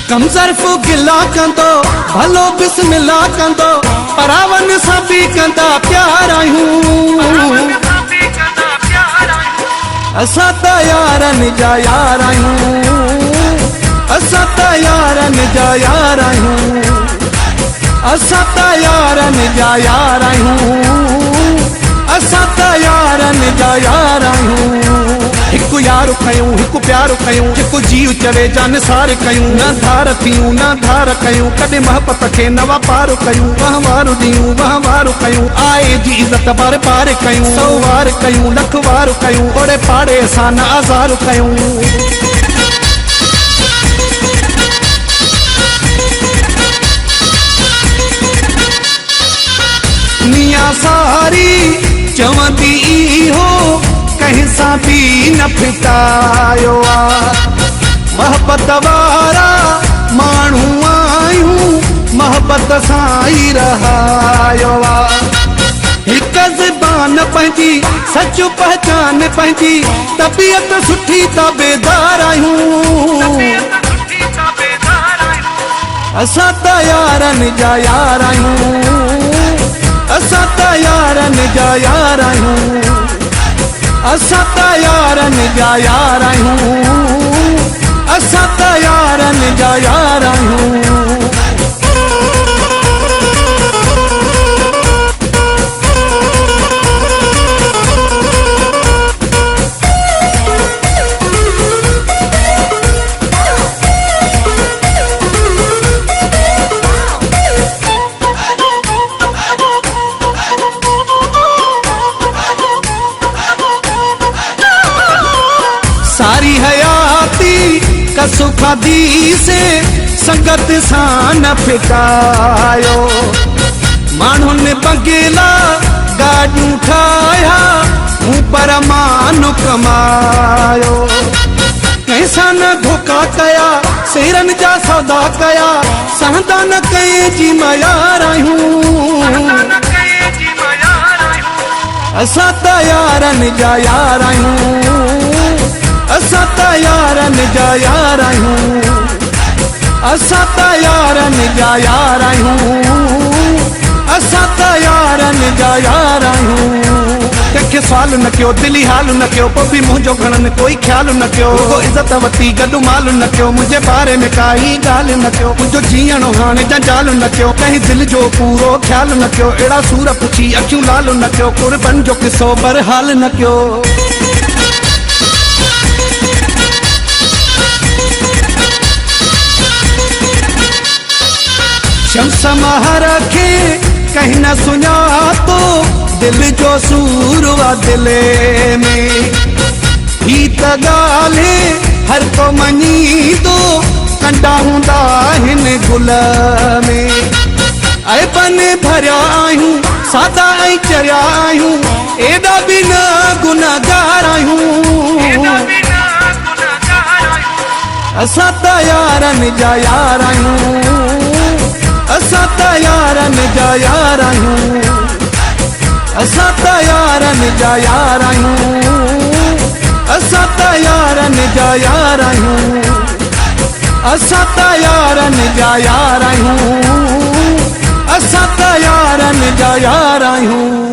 कम ज़र्फ़ गिला कंदो भलो बिस्मिल्ला कंदो परावन सां बि कंदा प्यार आहियूं। असां त यारनि जा यार आहियूं, असां त यारनि जा यार आहियूं, असां त यारनि जा यार आहियूं, असां त यारनि जा यार आहियूं। हिकु यार खयूं हिकु प्यार कयूं, हिकु जीव चवे जान सार कयूं, न धार थियूं न धार कयूं, कॾहिं महबत खे न वापार कयूं, वहवार ॾियूं वहवार कयूं, आए जी इज़त बार बार कयूं, 100 वार कयूं 1 लख वार कयूं, ओड़े पाड़े सां न आज़ार कयूं। दुनिया सारी चवंदी हो कहीं सां भी न फिटायो आ, मोहब्बत वारा माण्हू आहियूं, मोहब्बत सां ई रहायो आ। हिक ज़बान पंहिंजी सच पहचान पंहिंजी, तबियत सुठी ताबेदार आहियूं। असां त यारनि जा यार आहियूं, असां त यारनि जा यार आहियूं, असां त यारनि जा यार आहियूं, असां त यारनि जा यार आहियूं। सारी हयाती कसु खादी से संगत सां न फिटायो, माण्हुनि बंगेला गाॾियूं ठाहिया, मूं पर मान कमायो। कंहिंसां न धोखा कया शेरनि जा सौदा कया, सहंदा न कंहिंजी मयार आहियूं। असां त यारनि जा यार आहियूं, असां त यारनि जा यार आहियूं, असां त यारनि जा यार आहियूं, असां त यारनि जा यार आहियूं। कंहिंखे सुवाल न कयो दिली हाल न कयो, पोइ बि मुंहिंजो घणनि कोई ख्याल न कयो, को इज़त वरिती गॾु माल न कयो, मुंहिंजे बारे में काई ॻाल्हि न कयो, मुंहिंजो जीअणो हाणे जंजाल न कयो, कंहिं दिलि जो पूरो ख्याल न कयो, अहिड़ा सूर पुछी अखियूं लाल न कयो, कुर्बन जो किसो बरहाल न कयो। शम्स महर खे कहीं न सुञातो, दिल जो सूर वा दिले में, ही त ॻाल्हि हर को मञींदो, कंडा हूंदा हिन गुल में। ऐबन भरिया आहियूं सादा ऐं चरिया आहियूं, एॾा बि न गुनहगार आहियूं। असां त यारनि जा यार आहियूं, असां त यारनि जा यार आहियूं, असां त यारनि जा यार आहियूं, असां त यारनि जा यार आहियूं, असां त यारनि जा यार आहियूं, असां त यारनि जा यार आहियूं।